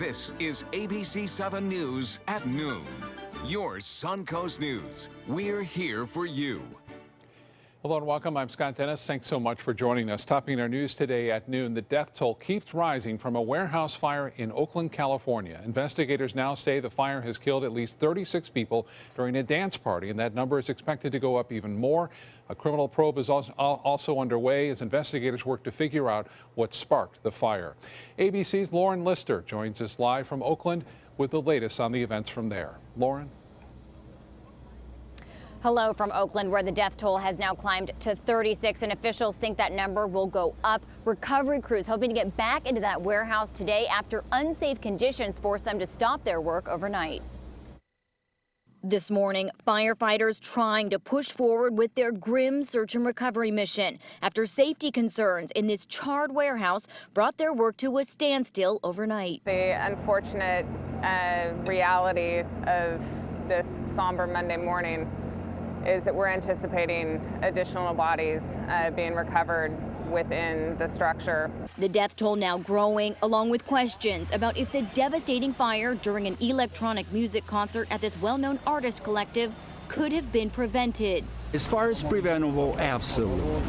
This is ABC 7 News at noon. Your Suncoast News. We're here for you. Hello and welcome. I'm Scott Dennis. Thanks so much for joining us. Topping our news today at noon, the death toll keeps rising from a warehouse fire in Oakland, California. Investigators now say the fire has killed at least 36 people during a dance party, and that number is expected to go up even more. A criminal probe is also underway as investigators work to figure out what sparked the fire. ABC's Lauren Lister joins us live from Oakland with the latest on the events from there. Lauren? Hello from Oakland, where the death toll has now climbed to 36, and officials think that number will go up. Recovery crews hoping to get back into that warehouse today after unsafe conditions forced them to stop their work overnight. This morning, firefighters trying to push forward with their grim search and recovery mission after safety concerns in this charred warehouse brought their work to a standstill overnight. The unfortunate reality of this somber Monday morning is that we're anticipating additional bodies being recovered within the structure. The death toll now growing, along with questions about if the devastating fire during an electronic music concert at this well-known artist collective could have been prevented. As far as preventable, absolutely.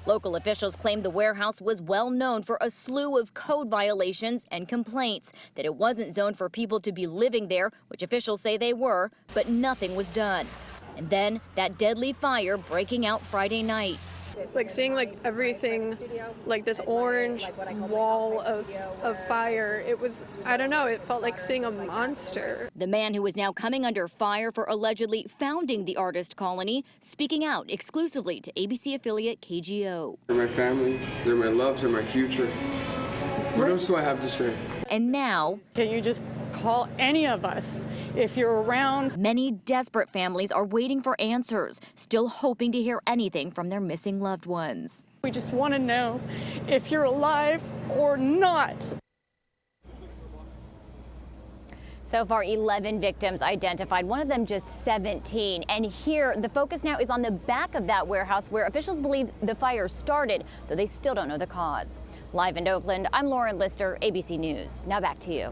Local officials claim the warehouse was well known for a slew of code violations and complaints, that it wasn't zoned for people to be living there, which officials say they were, but nothing was done. And then that deadly fire breaking out Friday night. Like seeing like everything, like this orange wall of fire, it was, I don't know, it felt like seeing a monster. The man who is now coming under fire for allegedly founding the artist colony, speaking out exclusively to ABC affiliate KGO. They're my family, they're my loves, they're my future. What else do I have to say? And now, Can you just call any of us if you're around? many desperate families are waiting for answers, still hoping to hear anything from their missing loved ones. We just want to know if you're alive or not. So far, 11 victims identified, one of them just 17. And here, the focus now is on the back of that warehouse where officials believe the fire started, though they still don't know the cause. Live in Oakland, I'm Lauren Lister, ABC News. Now back to you.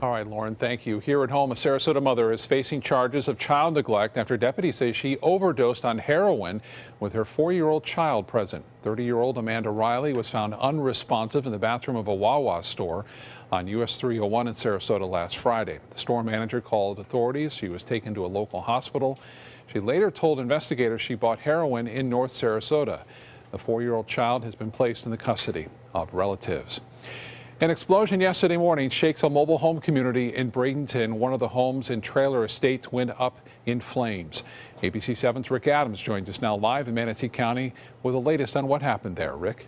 All right, Lauren, thank you. Here at home, a Sarasota mother is facing charges of child neglect after deputies say she overdosed on heroin with her 4-year-old child present. 30-year-old Amanda Riley was found unresponsive in the bathroom of a Wawa store on US 301 in Sarasota last Friday. The store manager called authorities. She was taken to a local hospital. She later told investigators she bought heroin in North Sarasota. The 4-year-old child has been placed in the custody of relatives. An explosion yesterday morning shakes a mobile home community in Bradenton. One of the homes and trailer estates went up in flames. ABC 7's Rick Adams joins us now live in Manatee County with the latest on what happened there. Rick?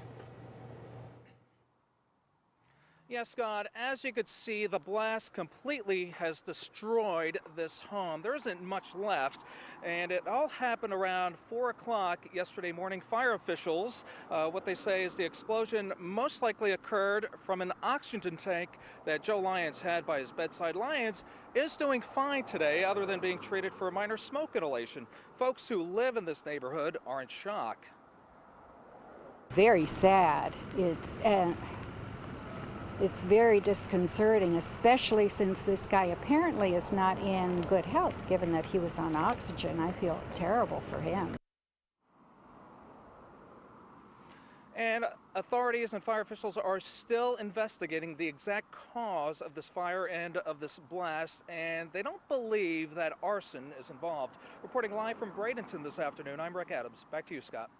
Yes, Scott, as you could see, the blast completely has destroyed this home. There isn't much left, and it all happened around 4 o'clock yesterday morning. Fire officials, what they say is the explosion most likely occurred from an oxygen tank that Joe Lyons had by his bedside. Lyons is doing fine today, other than being treated for minor smoke inhalation. Folks who live in this neighborhood are in shock. Very sad. It's very disconcerting, especially since this guy apparently is not in good health, given that he was on oxygen. I feel terrible for him. And authorities and fire officials are still investigating the exact cause of this fire and of this blast, and they don't believe that arson is involved. Reporting live from Bradenton this afternoon, I'm Rick Adams. Back to you, Scott.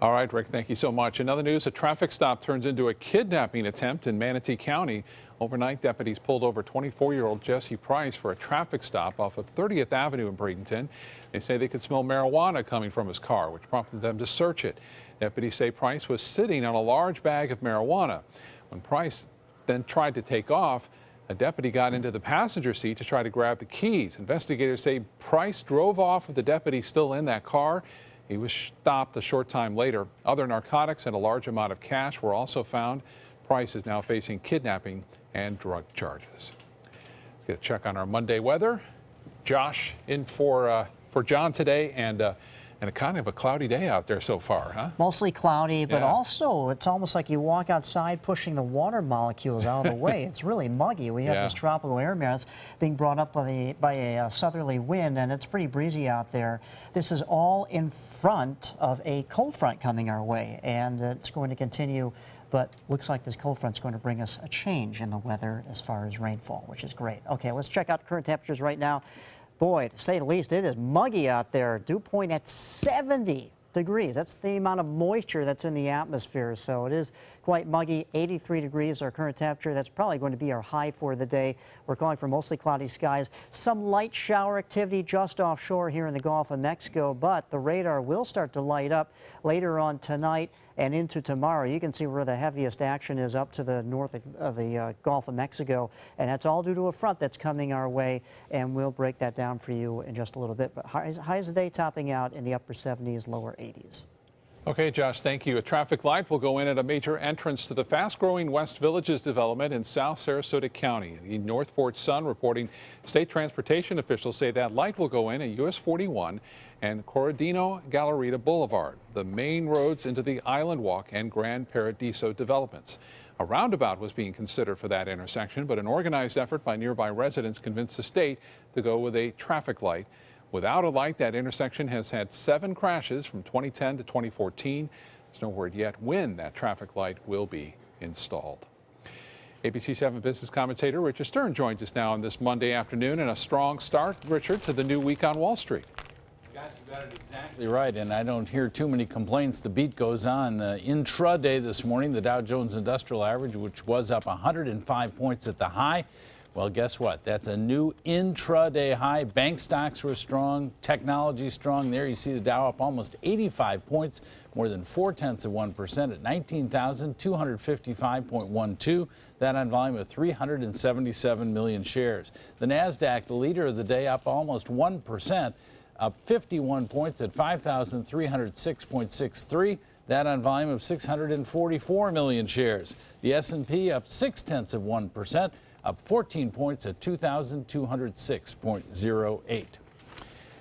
All right, Rick, thank you so much. In other news, a traffic stop turns into a kidnapping attempt in Manatee County. Overnight, deputies pulled over 24-year-old Jesse Price for a traffic stop off of 30th Avenue in Bradenton. They say they could smell marijuana coming from his car, which prompted them to search it. Deputies say Price was sitting on a large bag of marijuana. When Price then tried to take off, a deputy got into the passenger seat to try to grab the keys. Investigators say Price drove off with the deputy still in that car. He was stopped a short time later. Other narcotics and a large amount of cash were also found. Price is now facing kidnapping and drug charges. Let's get a check on our Monday weather. Josh in for John today, and and a kind of a cloudy day out there so far, huh? Mostly cloudy, but Yeah. also it's almost like you walk outside pushing the water molecules out of the way. It's really muggy. We have Yeah. this tropical air mass being brought up by a southerly wind, and it's pretty breezy out there. This is all in front of a cold front coming our way, and it's going to continue. But looks like this cold front's going to bring us a change in the weather as far as rainfall, which is great. Okay, let's check out the current temperatures right now. Boy, to say the least, it is muggy out there. Dew point at 70 degrees. That's the amount of moisture that's in the atmosphere. So it is quite muggy. 83 degrees our current temperature. That's probably going to be our high for the day. We're calling for mostly cloudy skies. Some light shower activity just offshore here in the Gulf of Mexico, but the radar will start to light up later on tonight and into tomorrow. You can see where the heaviest action is up to the north of the Gulf of Mexico, and that's all due to a front that's coming our way, and we'll break that down for you in just a little bit. But highs today topping out in the upper 70s, lower 80s. Okay, Josh, thank you. A traffic light will go in at a major entrance to the fast-growing West Villages development in South Sarasota County. The Northport Sun reporting state transportation officials say that light will go in at US 41 and Corradino Gallerita Boulevard, the main roads into the Island Walk and Grand Paradiso developments. A roundabout was being considered for that intersection, but an organized effort by nearby residents convinced the state to go with a traffic light. Without a light, that intersection has had 7 crashes from 2010 to 2014. There's no word yet when that traffic light will be installed. ABC 7 business commentator Richard Stern joins us now on this Monday afternoon, and a strong start, Richard, to the new week on Wall Street. Guys, you got it exactly right, and I don't hear too many complaints. The beat goes on. Intraday this morning, the Dow Jones Industrial Average, which was up 105 points at the high. Well, guess what? That's a new intraday high. Bank stocks were strong, technology strong. There you see the Dow up almost 85 points, more than 0.4% at 19,255.12. That on volume of 377 million shares. The Nasdaq, the leader of the day, up almost 1%, up 51 points at 5,306.63. That on volume of 644 million shares. The S&P up 0.6%. Up 14 points at 2,206.08.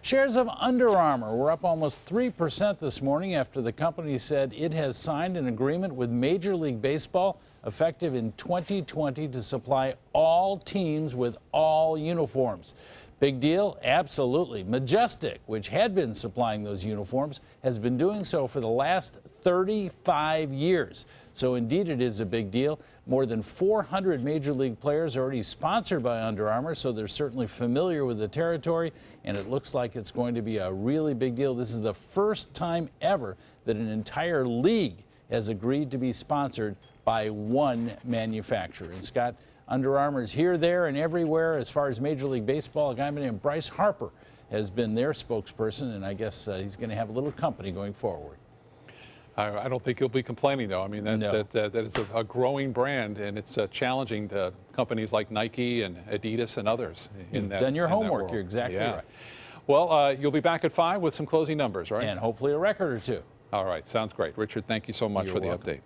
Shares of Under Armour were up almost 3% this morning after the company said it has signed an agreement with Major League Baseball effective in 2020 to supply all teams with all uniforms. Big deal? Absolutely. Majestic, which had been supplying those uniforms, has been doing so for the last 35 years. So indeed it is a big deal. More than 400 Major League players are already sponsored by Under Armour, so they're certainly familiar with the territory, and it looks like it's going to be a really big deal. This is the first time ever that an entire league has agreed to be sponsored by one manufacturer. And Scott, Under Armour is here, there, and everywhere. As far as Major League Baseball, a guy named Bryce Harper has been their spokesperson, and I guess he's going to have a little company going forward. I don't think he'll be complaining, though. I mean, that is a growing brand, and it's challenging to companies like Nike and Adidas and others. You've done your homework. You're exactly right. Well, you'll be back at 5 with some closing numbers, right? And hopefully a record or two. All right. Sounds great. Richard, thank you so much for the welcome. update.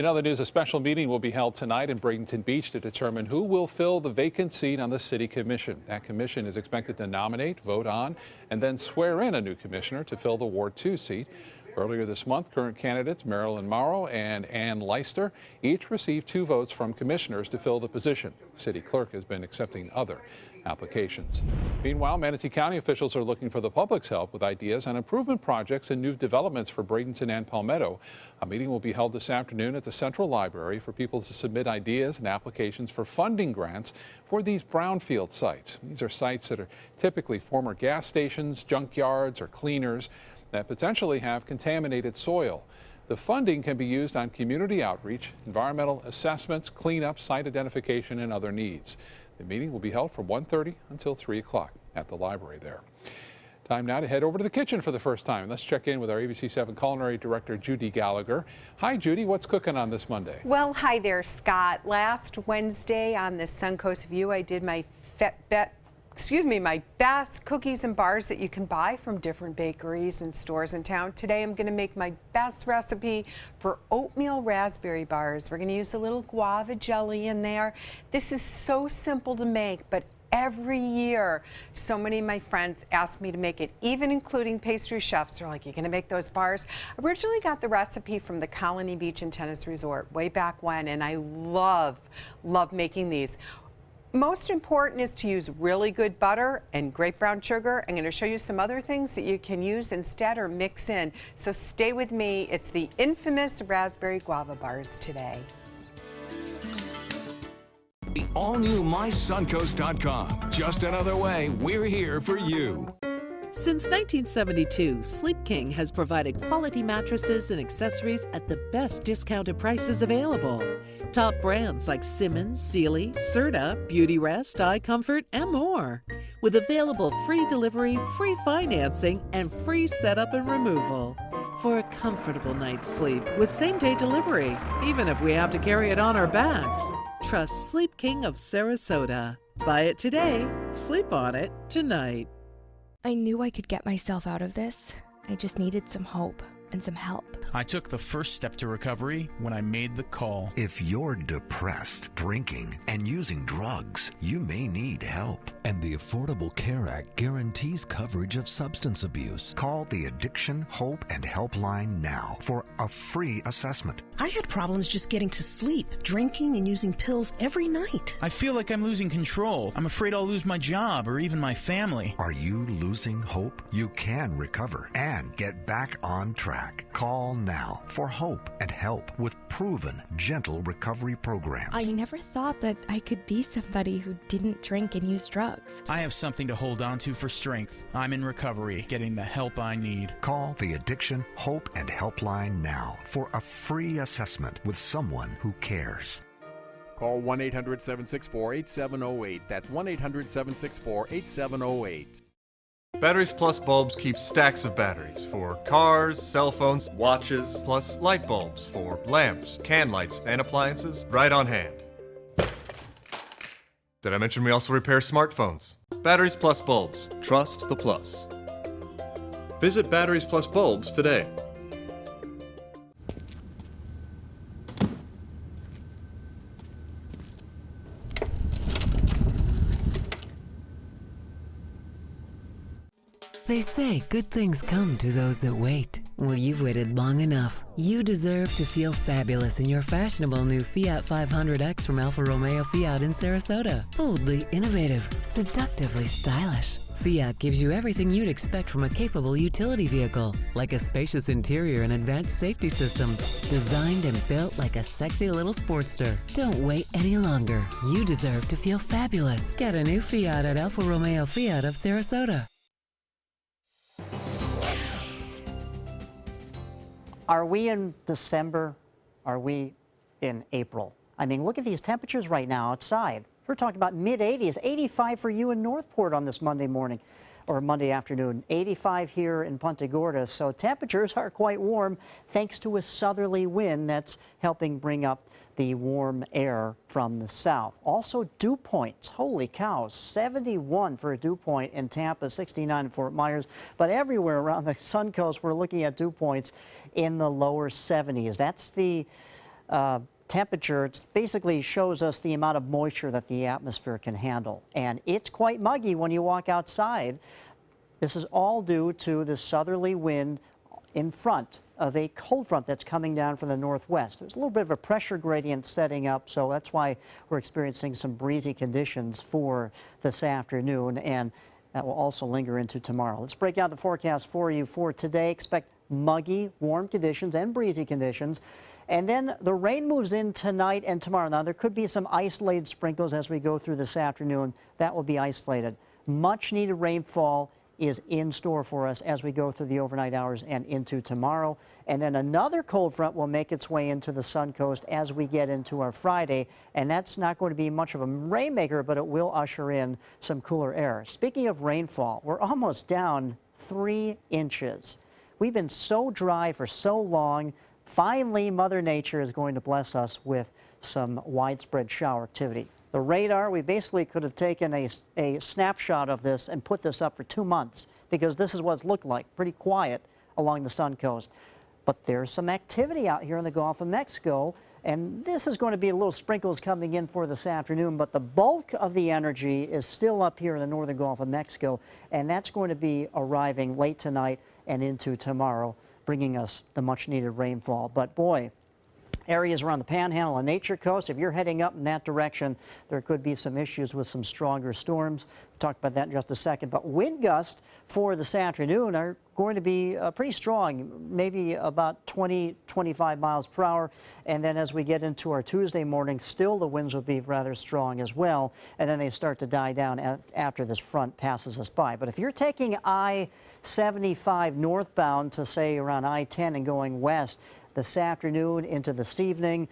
In other news, a special meeting will be held tonight in Bradenton Beach to determine who will fill the vacant seat on the City Commission. That commission is expected to nominate, vote on, and then swear in a new commissioner to fill the Ward 2 seat. Earlier this month, current candidates Marilyn Morrow and Ann Leister each received 2 votes from commissioners to fill the position. City Clerk has been accepting other applications. Meanwhile, Manatee County officials are looking for the public's help with ideas on improvement projects and new developments for Bradenton and Palmetto. A meeting will be held this afternoon at the Central Library for people to submit ideas and applications for funding grants for these brownfield sites. These are sites that are typically former gas stations, junkyards, or cleaners that potentially have contaminated soil. The funding can be used on community outreach, environmental assessments, cleanup, site identification, and other needs. The meeting will be held from 1:30 until 3 o'clock at the library there. Time now to head over to the kitchen for the first time. Let's check in with our ABC 7 culinary director, Judy Gallagher. Hi, Judy. What's cooking on this Monday? Well, hi there, Scott. Last Wednesday on the Suncoast View, I did my my best cookies and bars that you can buy from different bakeries and stores in town. Today I'm going to make my best recipe for oatmeal raspberry bars. We're going to use a little guava jelly in there. This is so simple to make, but every year. So many of my friends ask me to make it, even including pastry chefs. They're like, "You're going to make those bars?" I originally got the recipe from the Colony Beach and Tennis Resort way back when, and I love making these. Most important is to use really good butter and great brown sugar. I'm going to show you some other things that you can use instead or mix in. So stay with me. It's the infamous raspberry guava bars today. The all-new mysuncoast.com. Just another way we're here for you. Since 1972, Sleep King has provided quality mattresses and accessories at the best discounted prices available. Top brands like Simmons, Sealy, Serta, Beautyrest, iComfort, and more. With available free delivery, free financing, and free setup and removal. For a comfortable night's sleep with same-day delivery, even if we have to carry it on our backs. Trust Sleep King of Sarasota. Buy it today, sleep on it tonight. I knew I could get myself out of this. I just needed some hope and some help. I took the first step to recovery when I made the call. If you're depressed, drinking, and using drugs, you may need help. And the Affordable Care Act guarantees coverage of substance abuse. Call the Addiction, Hope, and Helpline now for a free assessment. I had problems just getting to sleep, drinking and using pills every night. I feel like I'm losing control. I'm afraid I'll lose my job or even my family. Are you losing hope? You can recover and get back on track. Call now for hope and help with proven, gentle recovery programs. I never thought that I could be somebody who didn't drink and use drugs. I have something to hold on to for strength. I'm in recovery, getting the help I need. Call the Addiction, Hope, and Helpline now for a free assessment with someone who cares. Call 1-800-764-8708. That's 1-800-764-8708. Batteries Plus bulbs keep stacks of batteries for cars, cell phones, watches, plus light bulbs for lamps, can lights, and appliances right on hand. Did I mention we also repair smartphones? Batteries Plus bulbs. Trust the plus. Visit Batteries Plus bulbs today. They say good things come to those that wait. Well, you've waited long enough. You deserve to feel fabulous in your fashionable new Fiat 500X from Alfa Romeo Fiat in Sarasota. Boldly innovative, seductively stylish. Fiat gives you everything you'd expect from a capable utility vehicle, like a spacious interior and advanced safety systems, designed and built like a sexy little sportster. Don't wait any longer. You deserve to feel fabulous. Get a new Fiat at Alfa Romeo Fiat of Sarasota. Are we in December? Are we in April? I mean, look at these temperatures right now outside. We're talking about mid-80s, 85 for you in Northport on this Monday morning or Monday afternoon, 85 here in Punta Gorda. So temperatures are quite warm thanks to a southerly wind that's helping bring up the warm air from the south. Also dew points, holy cow, 71 for a dew point in Tampa, 69 in Fort Myers. But everywhere around the Suncoast, we're looking at dew points in the lower 70s. That's the temperature. It basically shows us the amount of moisture that the atmosphere can handle. And it's quite muggy when you walk outside. This is all due to the southerly wind in front of a cold front that's coming down from the northwest. There's a little bit of a pressure gradient setting up, so that's why we're experiencing some breezy conditions for this afternoon, and that will also linger into tomorrow. Let's break down the forecast for you for today. Expect muggy, warm conditions and breezy conditions. And then the rain moves in tonight and tomorrow. Now, there could be some isolated sprinkles as we go through this afternoon. That will be isolated. Much needed rainfall is in store for us as we go through the overnight hours and into tomorrow. And then another cold front will make its way into the Suncoast as we get into our Friday. And that's not going to be much of a rainmaker, but it will usher in some cooler air. Speaking of rainfall, we're almost down 3 inches. We've been so dry for so long. Finally, Mother Nature is going to bless us with some widespread shower activity. The radar, we basically could have taken a snapshot of this and put this up for 2 months because this is what it's looked like, pretty quiet along the Suncoast. But there's some activity out here in the Gulf of Mexico And this is going to be a little sprinkles coming in for this afternoon, but the bulk of the energy is still up here in the northern Gulf of Mexico, and that's going to be arriving late tonight and into tomorrow, bringing us the much-needed rainfall. But boy, areas around the Panhandle and Nature Coast, if you're heading up in that direction, there could be some issues with some stronger storms. We'll talk about that in just a second. But wind gusts for this afternoon are going to be pretty strong, maybe about 20, 25 miles per hour. And then as we get into our Tuesday morning, still the winds will be rather strong as well. And then they start to die down after this front passes us by. But if you're taking I-75 northbound to, say, around I-10 and going west, this afternoon into this evening,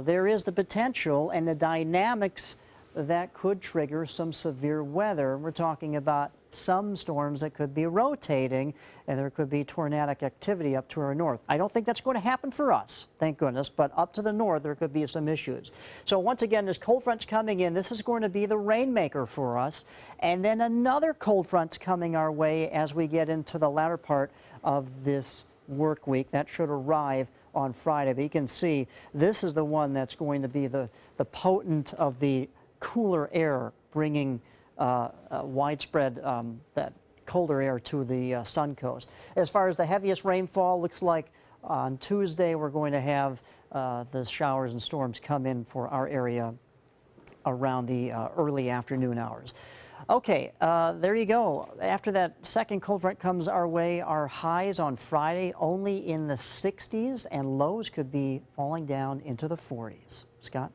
there is the potential and the dynamics that could trigger some severe weather. We're talking about some storms that could be rotating, and there could be tornadic activity up to our north. I don't think that's going to happen for us, thank goodness, but up to the north there could be some issues. So once again, this cold front's coming in. This is going to be the rainmaker for us, and then another cold front's coming our way as we get into the latter part of this work week. That should arrive on Friday. But you can see this is the one that's going to be the potent of the cooler air, bringing widespread that colder air to the Suncoast. As far as the heaviest rainfall, looks like on Tuesday we're going to have the showers and storms come in for our area around the early afternoon hours. Okay, there you go. After that second cold front comes our way, our highs on Friday only in the 60s, and lows could be falling down into the 40s. Scott?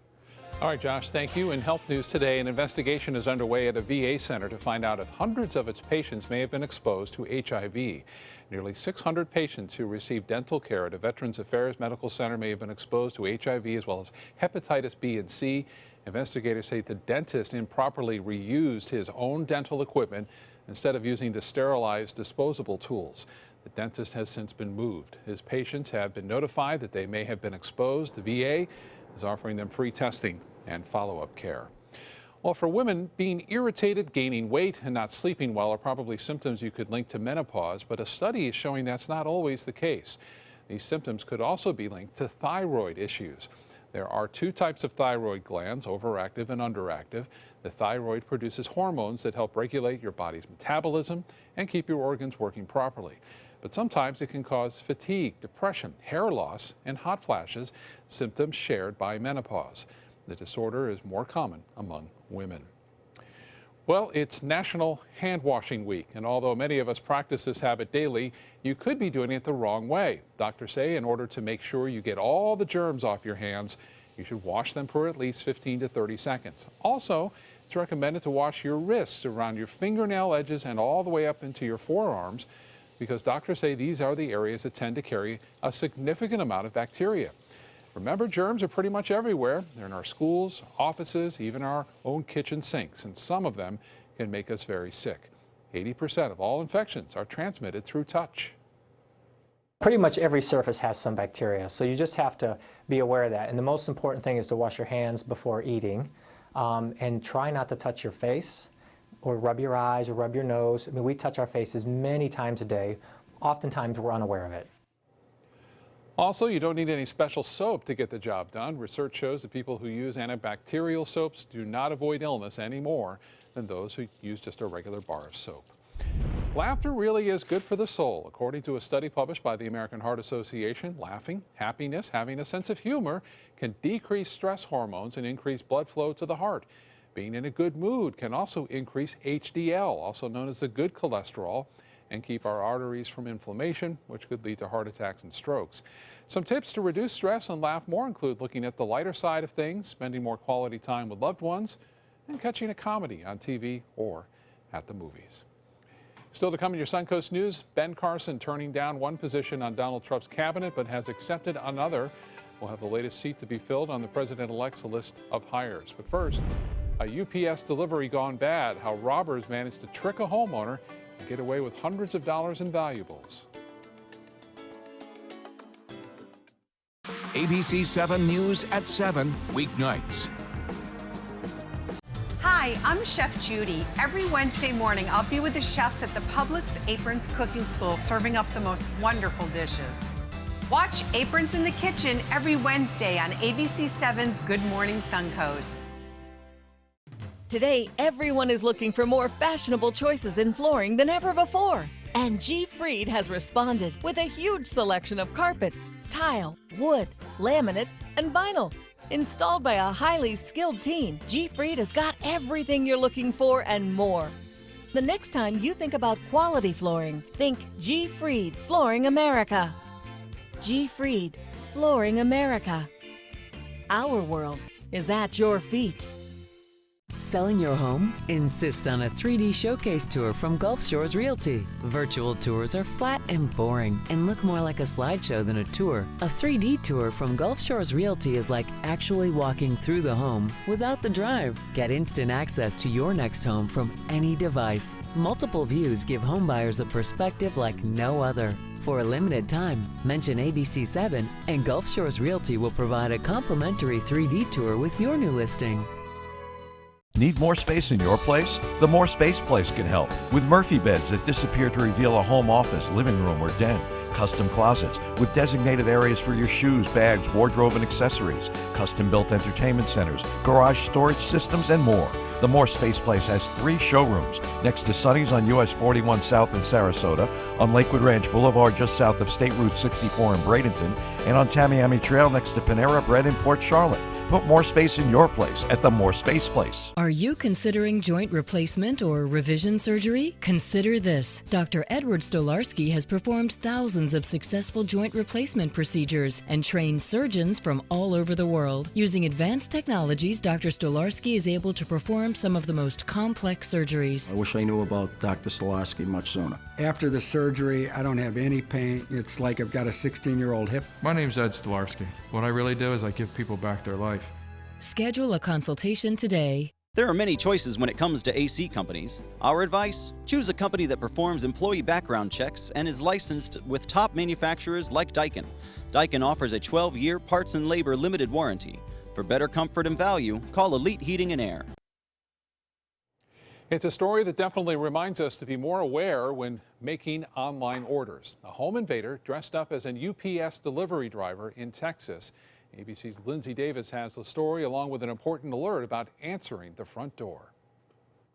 All right, Josh, thank you. In health news today, an investigation is underway at a VA center to find out if hundreds of its patients may have been exposed to HIV. Nearly 600 patients who received dental care at a Veterans Affairs Medical Center may have been exposed to HIV as well as hepatitis B and C. Investigators say the dentist improperly reused his own dental equipment instead of using the sterilized disposable tools. The dentist has since been moved. His patients have been notified that they may have been exposed. The VA is offering them free testing and follow-up care. Well, for women, being irritated, gaining weight, and not sleeping well are probably symptoms you could link to menopause, but a study is showing that's not always the case. These symptoms could also be linked to thyroid issues. There are two types of thyroid glands, overactive and underactive. The thyroid produces hormones that help regulate your body's metabolism and keep your organs working properly. But sometimes it can cause fatigue, depression, hair loss, and hot flashes, symptoms shared by menopause. The disorder is more common among women. Well, it's National Hand Washing Week, and although many of us practice this habit daily, you could be doing it the wrong way. Doctors say in order to make sure you get all the germs off your hands, you should wash them for at least 15 to 30 seconds. Also, it's recommended to wash your wrists around your fingernail edges and all the way up into your forearms, because doctors say these are the areas that tend to carry a significant amount of bacteria. Remember, germs are pretty much everywhere. They're in our schools, offices, even our own kitchen sinks, and some of them can make us very sick. 80% of all infections are transmitted through touch. Pretty much every surface has some bacteria, so you just have to be aware of that. And the most important thing is to wash your hands before eating, and try not to touch your face or rub your eyes or rub your nose. I mean, we touch our faces many times a day. Oftentimes, we're unaware of it. Also, you don't need any special soap to get the job done. Research shows that people who use antibacterial soaps do not avoid illness any more than those who use just a regular bar of soap. Laughter really is good for the soul. According to a study published by the American Heart Association, laughing, happiness, having a sense of humor can decrease stress hormones and increase blood flow to the heart. Being in a good mood can also increase HDL, also known as the good cholesterol, and keep our arteries from inflammation, which could lead to heart attacks and strokes. Some tips to reduce stress and laugh more include looking at the lighter side of things, spending more quality time with loved ones, and catching a comedy on TV or at the movies. Still to come in your Suncoast News, Ben Carson turning down one position on Donald Trump's cabinet but has accepted another. We'll have the latest seat to be filled on the president-elect's list of hires. But first, a UPS delivery gone bad, how robbers managed to trick a homeowner and get away with hundreds of dollars in valuables. ABC 7 News at 7 weeknights. Hi, I'm Chef Judy. Every Wednesday morning, I'll be with the chefs at the Publix Aprons Cooking School serving up the most wonderful dishes. Watch Aprons in the Kitchen every Wednesday on ABC7's Good Morning Suncoast. Today, everyone is looking for more fashionable choices in flooring than ever before. And G. Fried has responded with a huge selection of carpets, tile, wood, laminate, and vinyl. Installed by a highly skilled team, G. Fried has got everything you're looking for and more. The next time you think about quality flooring, think G. Fried Flooring America. G. Fried Flooring America. Our world is at your feet. Selling your home? Insist on a 3D showcase tour from Gulf Shores Realty. Virtual tours are flat and boring and look more like a slideshow than a tour. A 3D tour from Gulf Shores Realty is like actually walking through the home without the drive. Get instant access to your next home from any device. Multiple views give homebuyers a perspective like no other. For a limited time, mention ABC7 and Gulf Shores Realty will provide a complimentary 3D tour with your new listing. Need more space in your place? The More Space Place can help with Murphy beds that disappear to reveal a home office, living room, or den. Custom closets with designated areas for your shoes, bags, wardrobe, and accessories. Custom-built entertainment centers, garage storage systems, and more. The More Space Place has 3 showrooms next to Sunny's on US 41 South in Sarasota, on Lakewood Ranch Boulevard just south of State Route 64 in Bradenton, and on Tamiami Trail next to Panera Bread in Port Charlotte. Put more space in your place at the More Space Place. Are you considering joint replacement or revision surgery? Consider this. Dr. Edward Stolarski has performed thousands of successful joint replacement procedures and trained surgeons from all over the world. Using advanced technologies, Dr. Stolarski is able to perform some of the most complex surgeries. I wish I knew about Dr. Stolarski much sooner. After the surgery, I don't have any pain. It's like I've got a 16-year-old hip. My name's Ed Stolarski. What I really do is I give people back their life. Schedule a consultation today. There are many choices when it comes to AC companies. Our advice? Choose a company that performs employee background checks and is licensed with top manufacturers like Daikin. Daikin offers a 12-year parts and labor limited warranty. For better comfort and value, call Elite Heating and Air. It's a story that definitely reminds us to be more aware when making online orders. A home invader dressed up as an UPS delivery driver in Texas. ABC's Lindsay Davis has the story along with an important alert about answering the front door.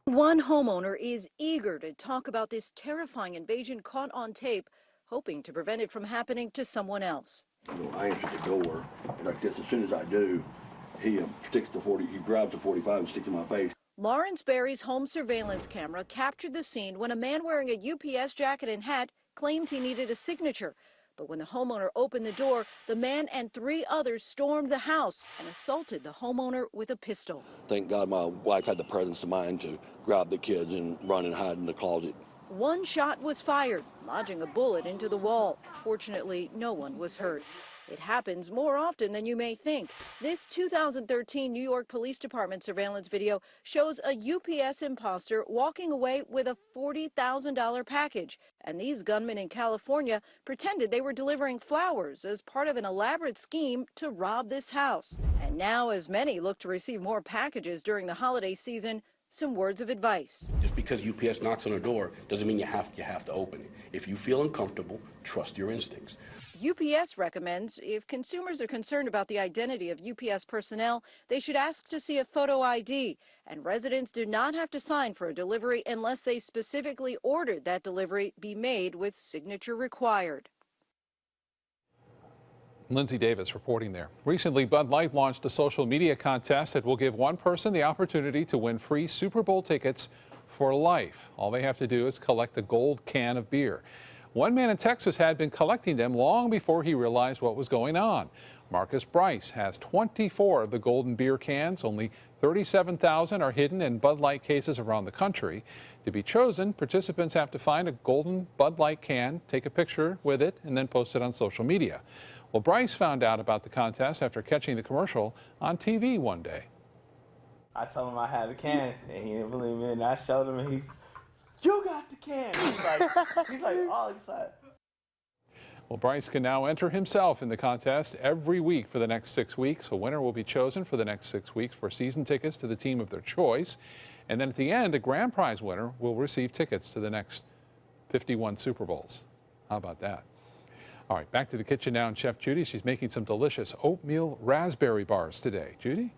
One homeowner is eager to talk about this terrifying invasion caught on tape, hoping to prevent it from happening to someone else. I answered the door, and like this, as soon as I do, he grabs the 45 and sticks it in my face. Lawrence Berry's home surveillance camera captured the scene when a man wearing a UPS jacket and hat claimed he needed a signature. But when the homeowner opened the door, the man and 3 others stormed the house and assaulted the homeowner with a pistol. Thank God my wife had the presence of mind to grab the kids and run and hide in the closet. One shot was fired, lodging a bullet into the wall. Fortunately, no one was hurt. It happens more often than you may think. This 2013 New York Police Department surveillance video shows a UPS imposter walking away with a $40,000 package. And these gunmen in California pretended they were delivering flowers as part of an elaborate scheme to rob this house. And now, as many look to receive more packages during the holiday season, some words of advice. Just because UPS knocks on a door doesn't mean you have to open it. If you feel uncomfortable, trust your instincts. UPS recommends if consumers are concerned about the identity of UPS personnel, they should ask to see a photo ID. And residents do not have to sign for a delivery unless they specifically ordered that delivery be made with signature required. Lindsay Davis reporting there. Recently, Bud Light launched a social media contest that will give one person the opportunity to win free Super Bowl tickets for life. All they have to do is collect a gold can of beer. One man in Texas had been collecting them long before he realized what was going on. Marcus Bryce has 24 of the golden beer cans. Only 37,000 are hidden in Bud Light cases around the country. To be chosen, participants have to find a golden Bud Light can, take a picture with it, and then post it on social media. Well, Bryce found out about the contest after catching the commercial on TV one day. I told him I had the can, and he didn't believe me, and I showed him, and you got the can. He's like all excited. Well, Bryce can now enter himself in the contest every week for the next 6 weeks. A winner will be chosen for the next 6 weeks for season tickets to the team of their choice. And then at the end, a grand prize winner will receive tickets to the next 51 Super Bowls. How about that? All right, back to the kitchen now, and Chef Judy, she's making some delicious oatmeal raspberry bars today. Judy?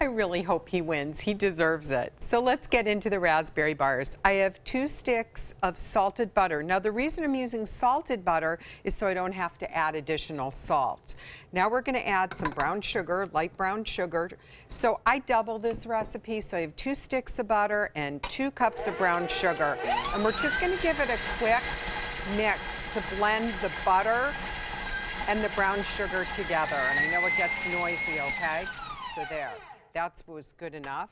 I really hope he wins. He deserves it. So let's get into the raspberry bars. I have 2 sticks of salted butter. Now the reason I'm using salted butter is so I don't have to add additional salt. Now we're going to add some brown sugar, light brown sugar. So I double this recipe. So I have 2 sticks of butter and 2 cups of brown sugar. And we're just going to give it a quick mix to blend the butter and the brown sugar together. And I know it gets noisy, okay? So there, that was good enough.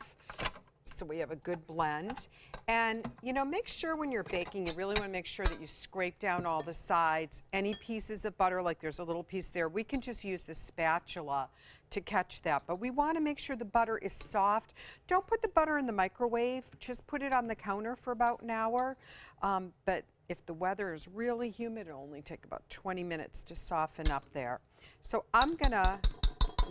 So we have a good blend. And, you know, make sure when you're baking, you really want to make sure that you scrape down all the sides. Any pieces of butter, like there's a little piece there, we can just use the spatula to catch that. But we want to make sure the butter is soft. Don't put the butter in the microwave. Just put it on the counter for about an hour. But if the weather is really humid, it'll only take about 20 minutes to soften up there. So I'm going to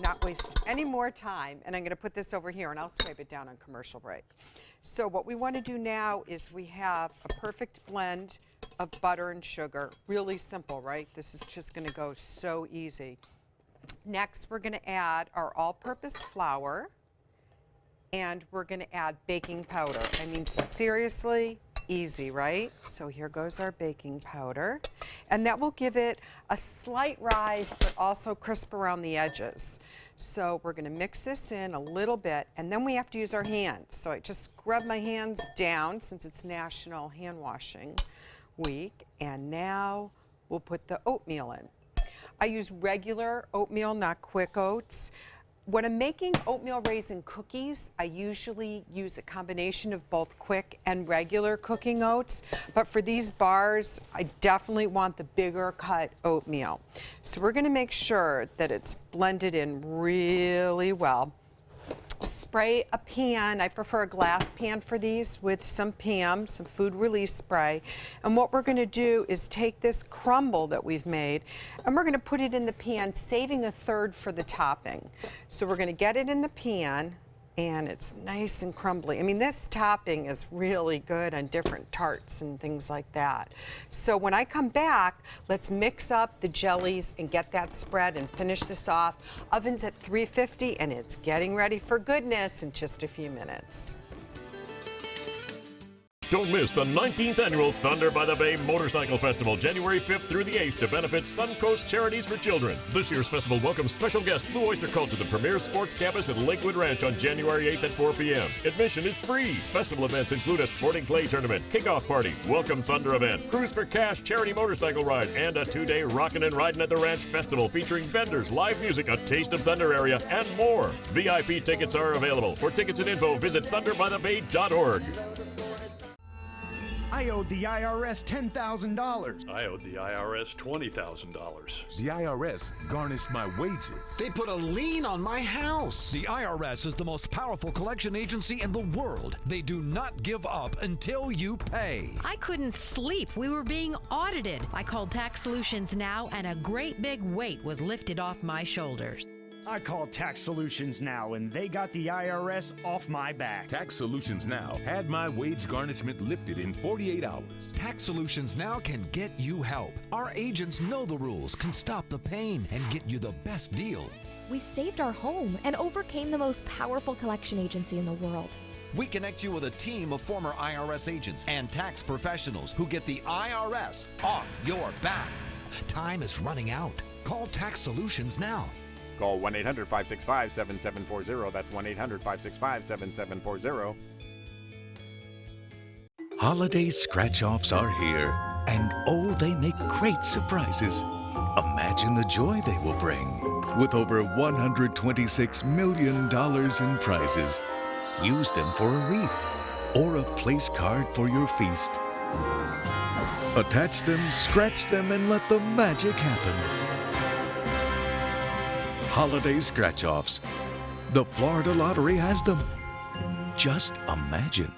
not waste any more time, and I'm going to put this over here, and I'll scrape it down on commercial break. So what we want to do now is we have a perfect blend of butter and sugar. Really simple, right? This is just going to go so easy. Next, we're going to add our all-purpose flour, and we're going to add baking powder. I mean, seriously, easy, right? So here goes our baking powder, and that will give it a slight rise, but also crisp around the edges. So we're going to mix this in a little bit, and then we have to use our hands. So I just scrub my hands down since it's National Hand Washing Week, and now we'll put the oatmeal in. I use regular oatmeal, not quick oats. When I'm making oatmeal raisin cookies, I usually use a combination of both quick and regular cooking oats. But for these bars, I definitely want the bigger cut oatmeal. So we're going to make sure that it's blended in really well. Spray a pan, I prefer a glass pan for these, with some PAM, some food release spray. And what we're going to do is take this crumble that we've made and we're going to put it in the pan, saving a third for the topping. So we're going to get it in the pan, and it's nice and crumbly. I mean, this topping is really good on different tarts and things like that. So when I come back, let's mix up the jellies and get that spread and finish this off. Oven's at 350, and it's getting ready for goodness in just a few minutes. Don't miss the 19th annual Thunder by the Bay Motorcycle Festival, January 5th through the 8th, to benefit Suncoast Charities for Children. This year's festival welcomes special guest Blue Oyster Cult to the premier sports campus at Lakewood Ranch on January 8th at 4 p.m. Admission is free. Festival events include a sporting clay tournament, kickoff party, welcome Thunder event, Cruise for Cash charity motorcycle ride, and a 2-day Rockin' and Ridin' at the Ranch festival featuring vendors, live music, a Taste of Thunder area, and more. VIP tickets are available. For tickets and info, visit thunderbythebay.org. I owed the IRS $10,000. I owed the IRS $20,000. The IRS garnished my wages. They put a lien on my house. The IRS is the most powerful collection agency in the world. They do not give up until you pay. I couldn't sleep. We were being audited. I called Tax Solutions Now, and a great big weight was lifted off my shoulders. I called Tax Solutions Now, and they got the IRS off my back. Tax Solutions Now had my wage garnishment lifted in 48 hours. Tax Solutions Now can get you help. Our agents know the rules, can stop the pain, and get you the best deal. We saved our home and overcame the most powerful collection agency in the world. We connect you with a team of former IRS agents and tax professionals who get the IRS off your back. Time is running out. Call Tax Solutions now. Call 1-800-565-7740. That's 1-800-565-7740. Holiday scratch-offs are here, and oh, they make great surprises. Imagine the joy they will bring. With over $126 million in prizes, use them for a wreath or a place card for your feast. Attach them, scratch them, and let the magic happen. Holiday scratch-offs. The Florida Lottery has them. Just imagine.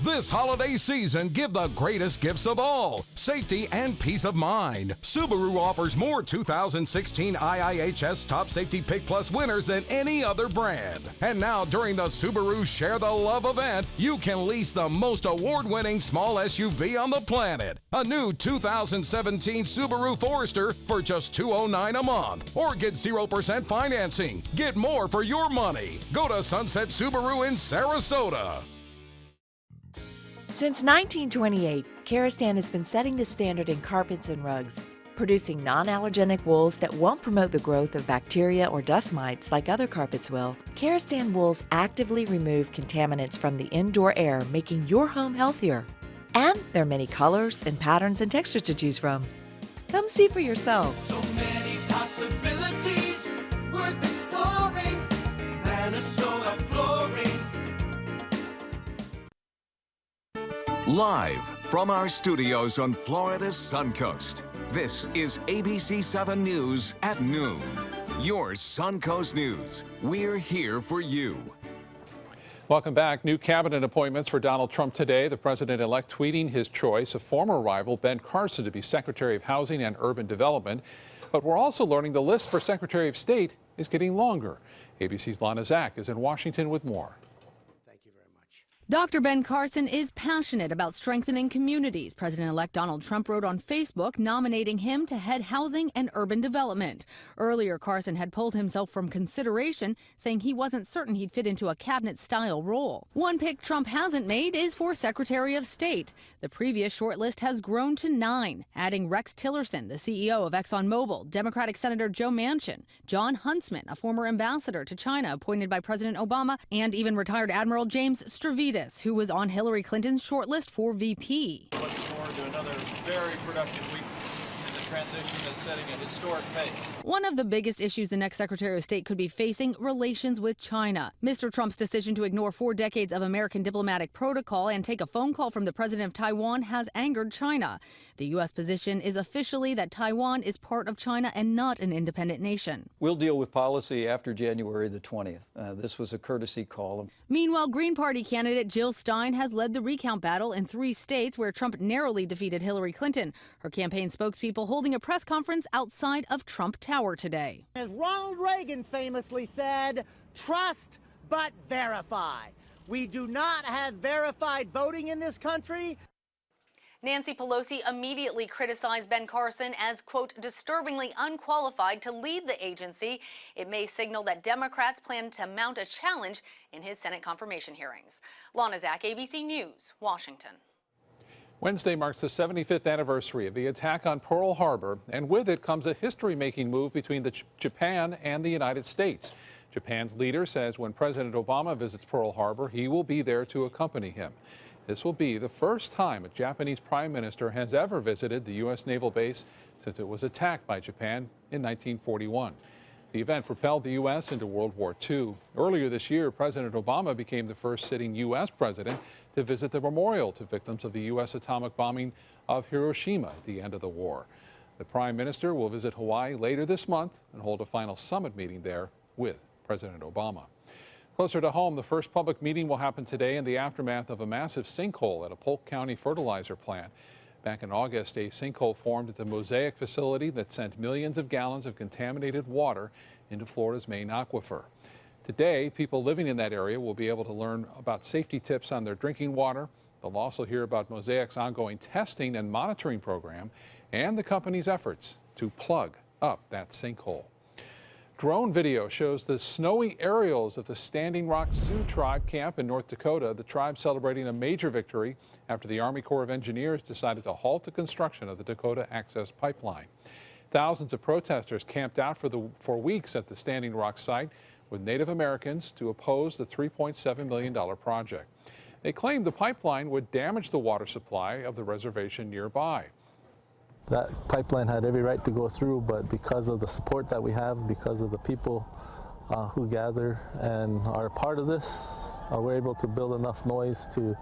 This holiday season, give the greatest gifts of all, safety and peace of mind. Subaru offers more 2016 IIHS Top Safety Pick Plus winners than any other brand. And now, during the Subaru Share the Love event, you can lease the most award-winning small SUV on the planet. A new 2017 Subaru Forester for just $209 a month. Or get 0% financing. Get more for your money. Go to Sunset Subaru in Sarasota. Since 1928, Karastan has been setting the standard in carpets and rugs, producing non-allergenic wools that won't promote the growth of bacteria or dust mites like other carpets will. Karastan wools actively remove contaminants from the indoor air, making your home healthier. And there are many colors and patterns and textures to choose from. Come see for yourself. So many possibilities worth exploring. Minnesota Flooring. Live from our studios on Florida's Suncoast, this is ABC 7 News at noon. Your Suncoast News. We're here for you. Welcome back. New cabinet appointments for Donald Trump today. The president-elect tweeting his choice of former rival Ben Carson to be Secretary of Housing and Urban Development. But we're also learning the list for Secretary of State is getting longer. ABC's Lana Zak is in Washington with more. Dr. Ben Carson is passionate about strengthening communities. President-elect Donald Trump wrote on Facebook nominating him to head housing and urban development. Earlier, Carson had pulled himself from consideration, saying he wasn't certain he'd fit into a cabinet-style role. One pick Trump hasn't made is for Secretary of State. The previous shortlist has grown to 9, adding Rex Tillerson, the CEO of ExxonMobil, Democratic Senator Joe Manchin, John Huntsman, a former ambassador to China appointed by President Obama, and even retired Admiral James Stavridis, who was on Hillary Clinton's shortlist for VP. Looking forward to another very productive week in the transition that's setting a historic pace. One of the biggest issues the next Secretary of State could be facing, relations with China. Mr. Trump's decision to ignore 4 decades of American diplomatic protocol and take a phone call from the president of Taiwan has angered China. The U.S. position is officially that Taiwan is part of China and not an independent nation. We'll deal with policy after January the 20th. This was a courtesy call. Meanwhile, Green Party candidate Jill Stein has led the recount battle in 3 states where Trump narrowly defeated Hillary Clinton. Her campaign spokespeople holding a press conference outside of Trump Tower today. As Ronald Reagan famously said, trust but verify. We do not have verified voting in this country. Nancy Pelosi immediately criticized Ben Carson as, quote, disturbingly unqualified to lead the agency. It may signal that Democrats plan to mount a challenge in his Senate confirmation hearings. Lana Zak, ABC News, Washington. Wednesday marks the 75th anniversary of the attack on Pearl Harbor, and with it comes a history-making move between Japan and the United States. Japan's leader says when President Obama visits Pearl Harbor, he will be there to accompany him. This will be the first time a Japanese prime minister has ever visited the U.S. naval base since it was attacked by Japan in 1941. The event propelled the U.S. into World War II. Earlier this year, President Obama became the first sitting U.S. president to visit the memorial to victims of the U.S. atomic bombing of Hiroshima at the end of the war. The prime minister will visit Hawaii later this month and hold a final summit meeting there with President Obama. Closer to home, the first public meeting will happen today in the aftermath of a massive sinkhole at a Polk County fertilizer plant. Back in August, a sinkhole formed at the Mosaic facility that sent millions of gallons of contaminated water into Florida's main aquifer. Today, people living in that area will be able to learn about safety tips on their drinking water. They'll also hear about Mosaic's ongoing testing and monitoring program and the company's efforts to plug up that sinkhole. Drone video shows the snowy aerials of the Standing Rock Sioux Tribe camp in North Dakota. The tribe celebrating a major victory after the Army Corps of Engineers decided to halt the construction of the Dakota Access Pipeline. Thousands of protesters camped out for weeks at the Standing Rock site with Native Americans to oppose the $3.7 million project. They claimed the pipeline would damage the water supply of the reservation nearby. That pipeline had every right to go through, but because of the support that we have, because of the people who gather and are part of this, we're able to build enough noise to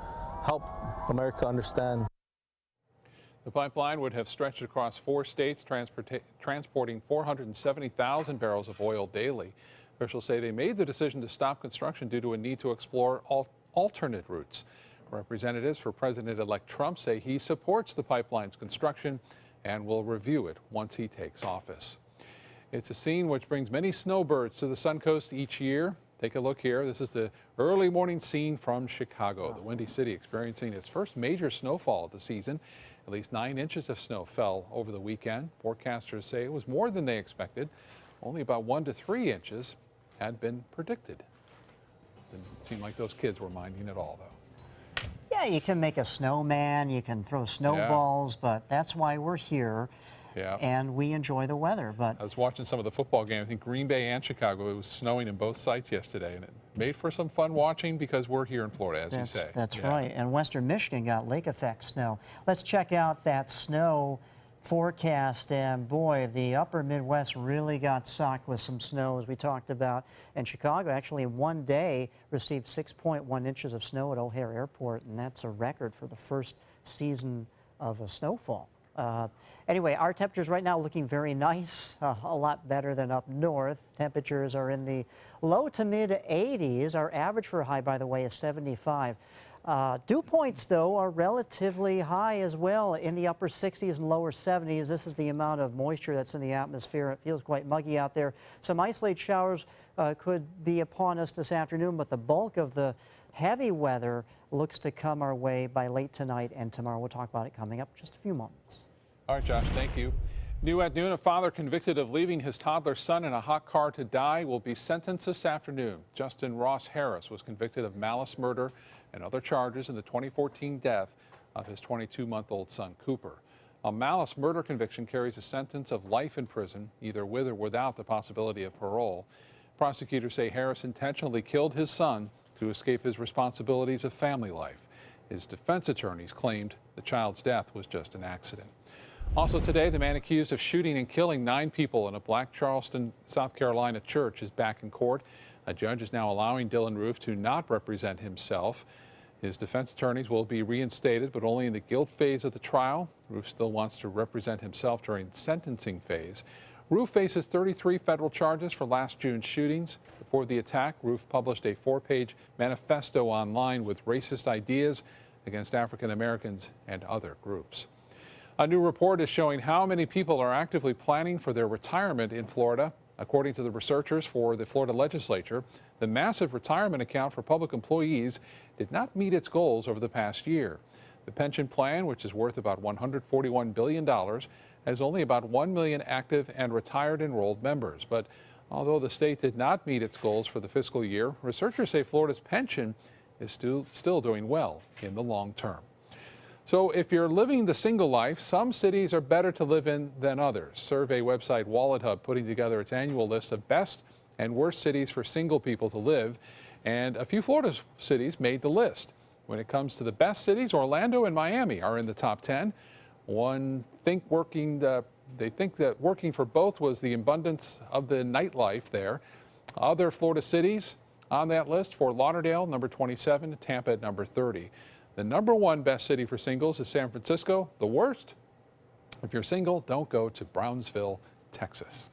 help America understand. The pipeline would have stretched across 4 states, transporting 470,000 barrels of oil daily. Officials say they made the decision to stop construction due to a need to explore alternate routes. Representatives for President-elect Trump say he supports the pipeline's construction and will review it once he takes office. It's a scene which brings many snowbirds to the Suncoast each year. Take a look here. This is the early morning scene from Chicago. The Windy City experiencing its first major snowfall of the season. At least 9 inches of snow fell over the weekend. Forecasters say it was more than they expected. Only about 1 to 3 inches had been predicted. Didn't seem like those kids were minding at all, though. Yeah, you can make a snowman, you can throw snowballs, but that's why we're here. Yeah. And we enjoy the weather. But I was watching some of the football game. I think Green Bay and Chicago, it was snowing in both sites yesterday, and it made for some fun watching because we're here in Florida, as you say. That's right. And Western Michigan got lake effect snow. Let's check out that snow forecast. And boy, the upper Midwest really got socked with some snow, as we talked about. And Chicago actually in one day received 6.1 inches of snow at O'Hare Airport, and that's a record for the first season of a snowfall. Anyway, our temperatures right now looking very nice, a lot better than up north. Temperatures are in the low to mid 80s. Our average for a high, by the way, is 75. Dew points, though, are relatively high as well, in the upper 60s and lower 70s. This is the amount of moisture that's in the atmosphere. It feels quite muggy out there. Some isolated showers could be upon us this afternoon, but the bulk of the heavy weather looks to come our way by late tonight and tomorrow. We'll talk about it coming up in just a few moments. All right, Josh, thank you. New at noon, a father convicted of leaving his toddler son in a hot car to die will be sentenced this afternoon. Justin Ross Harris was convicted of malice murder and other charges in the 2014 death of his 22-month-old son, Cooper. A malice murder conviction carries a sentence of life in prison, either with or without the possibility of parole. Prosecutors say Harris intentionally killed his son to escape his responsibilities of family life. His defense attorneys claimed the child's death was just an accident. Also today, the man accused of shooting and killing 9 people in a Black Charleston, South Carolina church is back in court. A judge is now allowing Dylan Roof to not represent himself. His defense attorneys will be reinstated, but only in the guilt phase of the trial. Roof still wants to represent himself during the sentencing phase. Roof faces 33 federal charges for last June's shootings. Before the attack, Roof published a 4-page manifesto online with racist ideas against African Americans and other groups. A new report is showing how many people are actively planning for their retirement in Florida. According to the researchers for the Florida legislature, the massive retirement account for public employees did not meet its goals over the past year. The pension plan, which is worth about $141 billion, has only about 1 million active and retired enrolled members. But although the state did not meet its goals for the fiscal year, researchers say Florida's pension is still doing well in the long term. So if you're living the single life, some cities are better to live in than others. Survey website WalletHub putting together its annual list of best and worst cities for single people to live, and a few Florida cities made the list. When it comes to the best cities, Orlando and Miami are in the top 10. They think that working for both was the abundance of the nightlife there. Other Florida cities on that list: Fort Lauderdale, number 27, Tampa at number 30. The number 1 best city for singles is San Francisco. The worst, if you're single, don't go to Brownsville, Texas.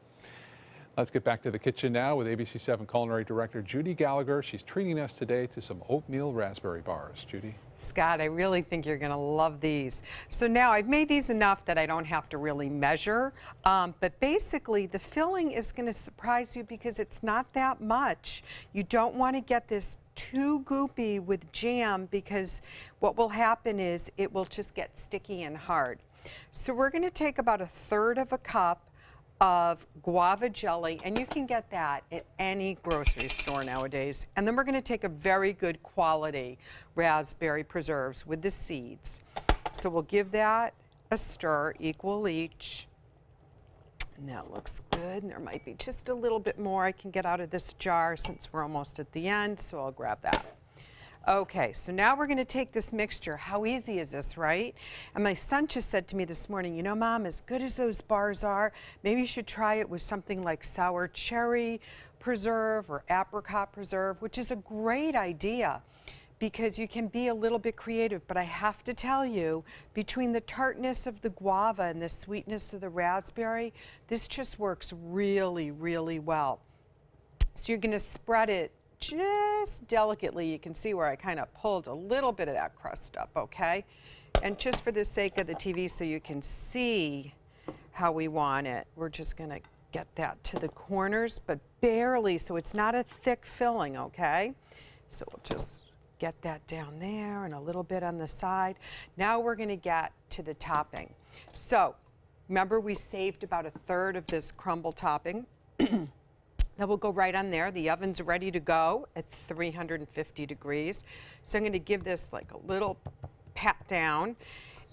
Let's get back to the kitchen now with ABC 7 Culinary Director Judy Gallagher. She's treating us today to some oatmeal raspberry bars. Judy? Scott, I really think you're going to love these. So now I've made these enough that I don't have to really measure, but basically the filling is going to surprise you because it's not that much. You don't want to get this too goopy with jam because what will happen is it will just get sticky and hard. So we're going to take about 1/3 cup of guava jelly, and you can get that at any grocery store nowadays. And then we're going to take a very good quality raspberry preserves with the seeds. So we'll give that a stir, equal each. And that looks good. And there might be just a little bit more I can get out of this jar since we're almost at the end, so I'll grab that. Okay, so now we're going to take this mixture. How easy is this, right? And my son just said to me this morning, you know, Mom, as good as those bars are, maybe you should try it with something like sour cherry preserve or apricot preserve, which is a great idea because you can be a little bit creative. But I have to tell you, between the tartness of the guava and the sweetness of the raspberry, this just works really, really well. So you're going to spread it just delicately. You can see where I kind of pulled a little bit of that crust up, okay? And just for the sake of the TV so you can see how we want it, we're just gonna get that to the corners, but barely, so it's not a thick filling, okay? So we'll just get that down there and a little bit on the side. Now we're gonna get to the topping. So remember, we saved about 1/3 of this crumble topping. That will go right on there. The oven's ready to go at 350 degrees. So I'm gonna give this like a little pat down.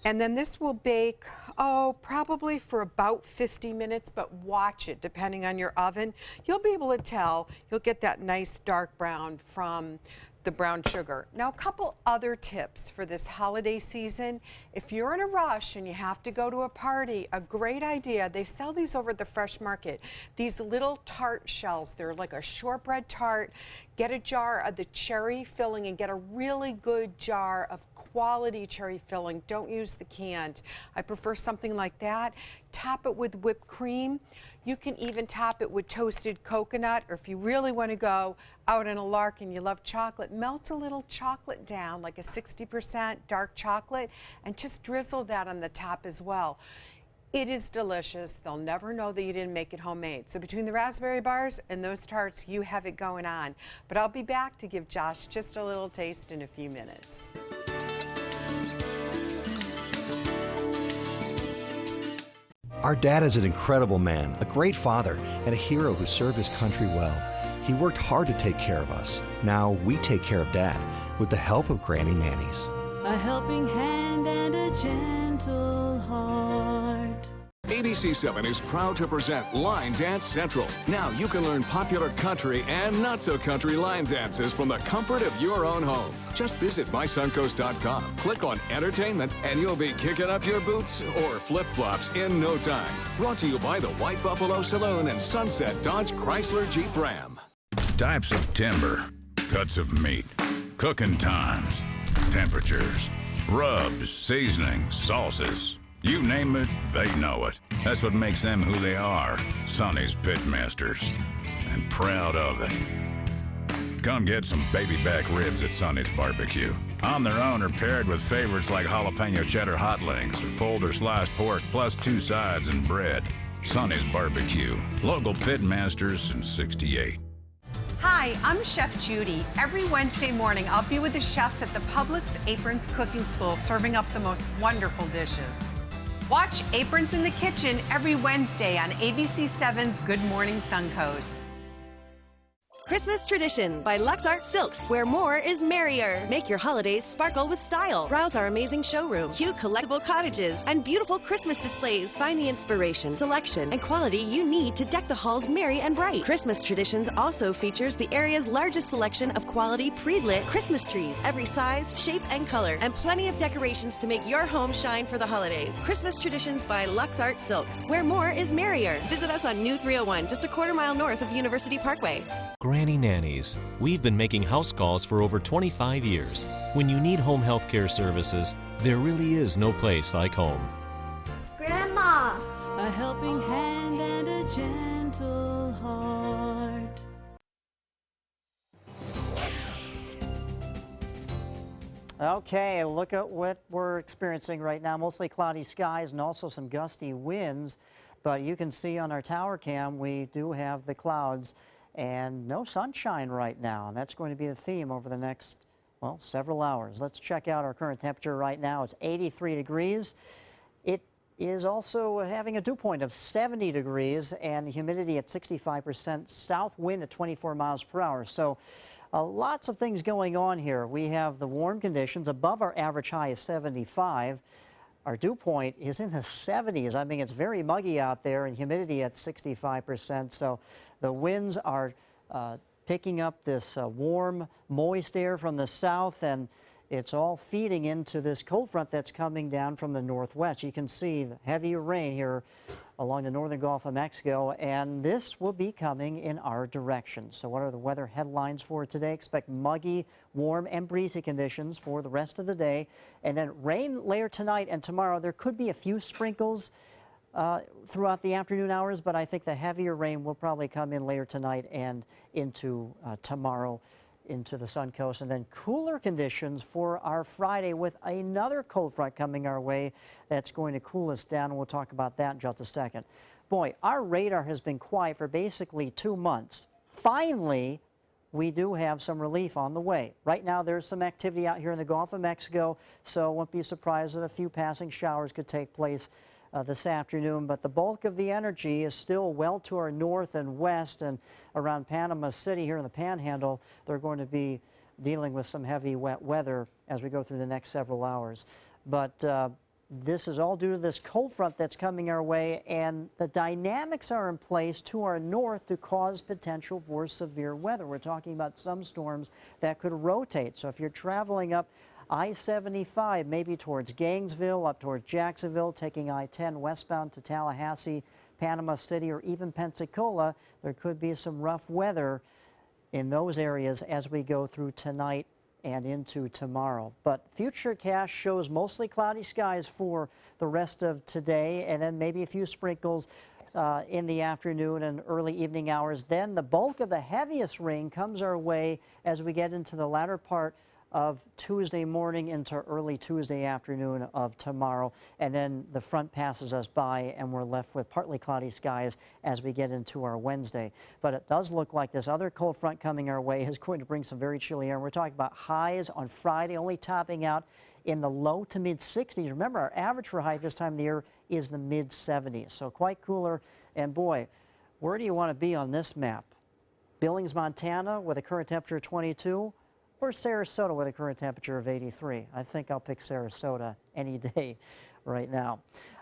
And then this will bake, probably for about 50 minutes, but watch it depending on your oven. You'll be able to tell, you'll get that nice dark brown from the brown sugar. Now, a couple other tips for this holiday season. If you're in a rush and you have to go to a party, a great idea, they sell these over at the Fresh Market. These little tart shells, they're like a shortbread tart. Get a jar of the cherry filling and get a really good jar of quality cherry filling. Don't use the canned. I prefer something like that. Top it with whipped cream. You can even top it with toasted coconut, or if you really want to go out on a lark and you love chocolate, melt a little chocolate down, like a 60% dark chocolate, and just drizzle that on the top as well. It is delicious. They'll never know that you didn't make it homemade. So between the raspberry bars and those tarts, you have it going on. But I'll be back to give Josh just a little taste in a few minutes. Our dad is an incredible man, a great father, and a hero who served his country well. He worked hard to take care of us. Now we take care of Dad with the help of Granny Nannies. A helping hand and a gentle heart. ABC7 is proud to present Line Dance Central. Now you can learn popular country and not-so-country line dances from the comfort of your own home. Just visit mysuncoast.com, click on Entertainment, and you'll be kicking up your boots or flip-flops in no time. Brought to you by the White Buffalo Saloon and Sunset Dodge Chrysler Jeep Ram. Types of timber, cuts of meat, cooking times, temperatures, rubs, seasonings, sauces. You name it, they know it. That's what makes them who they are, Sonny's Pitmasters. And proud of it. Come get some baby back ribs at Sonny's Barbecue. On their own or paired with favorites like jalapeno cheddar hot links or pulled or sliced pork plus 2 sides and bread. Sonny's Barbecue. Local Pitmasters since '68. Hi, I'm Chef Judy. Every Wednesday morning, I'll be with the chefs at the Publix Aprons Cooking School serving up the most wonderful dishes. Watch Aprons in the Kitchen every Wednesday on ABC7's Good Morning Suncoast. Christmas Traditions by Lux Art Silks, where more is merrier. Make your holidays sparkle with style. Browse our amazing showroom, cute collectible cottages, and beautiful Christmas displays. Find the inspiration, selection, and quality you need to deck the halls merry and bright. Christmas Traditions also features the area's largest selection of quality pre-lit Christmas trees, every size, shape, and color, and plenty of decorations to make your home shine for the holidays. Christmas Traditions by Lux Art Silks, where more is merrier. Visit us on New 301, just a quarter-mile north of University Parkway. Granny Nannies. We've been making house calls for over 25 years. When you need home health care services, there really is no place like home. Grandma! A helping hand and a gentle heart. Okay, look at what we're experiencing right now. Mostly cloudy skies and also some gusty winds. But you can see on our tower cam, we do have the clouds and no sunshine right now. And that's going to be the theme over the next, well, several hours. Let's check out our current temperature right now. It's 83 degrees. It is also having a dew point of 70 degrees and the humidity at 65%, south wind at 24 miles per hour. So lots of things going on here. We have the warm conditions. Above our average high is 75. Our dew point is in the 70s. I mean, it's very muggy out there and humidity at 65%. So the winds are picking up this warm, moist air from the south, and it's all feeding into this cold front that's coming down from the northwest. You can see the heavy rain here along the northern Gulf of Mexico, and this will be coming in our direction. So what are the weather headlines for today? Expect muggy, warm, and breezy conditions for the rest of the day. And then rain later tonight and tomorrow. There could be a few sprinkles throughout the afternoon hours, but I think the heavier rain will probably come in later tonight and into tomorrow into the Suncoast, and then cooler conditions for our Friday with another cold front coming our way that's going to cool us down, and we'll talk about that in just a second. Boy, our radar has been quiet for basically 2 months. Finally, we do have some relief on the way. Right now, there's some activity out here in the Gulf of Mexico, so won't be surprised that a few passing showers could take place this afternoon, but the bulk of the energy is still well to our north and west, and around Panama City here in the Panhandle, they're going to be dealing with some heavy wet weather as we go through the next several hours. But this is all due to this cold front that's coming our way, and the dynamics are in place to our north to cause potential for severe weather. We're talking about some storms that could rotate. So if you're traveling up I-75, maybe towards Gainesville, up towards Jacksonville, taking I-10 westbound to Tallahassee, Panama City, or even Pensacola, there could be some rough weather in those areas as we go through tonight and into tomorrow. But Futurecast shows mostly cloudy skies for the rest of today, and then maybe a few sprinkles in the afternoon and early evening hours. Then the bulk of the heaviest rain comes our way as we get into the latter part of Tuesday morning into early Tuesday afternoon of tomorrow, and then the front passes us by and we're left with partly cloudy skies as we get into our Wednesday. But it does look like this other cold front coming our way is going to bring some very chilly air. We're talking about highs on Friday only topping out in the low to mid 60s. Remember, our average for high this time of the year is the mid 70s, so quite cooler. And boy, where do you want to be on this map? Billings, Montana with a current temperature of 22, or Sarasota with a current temperature of 83. I think I'll pick Sarasota any day right now.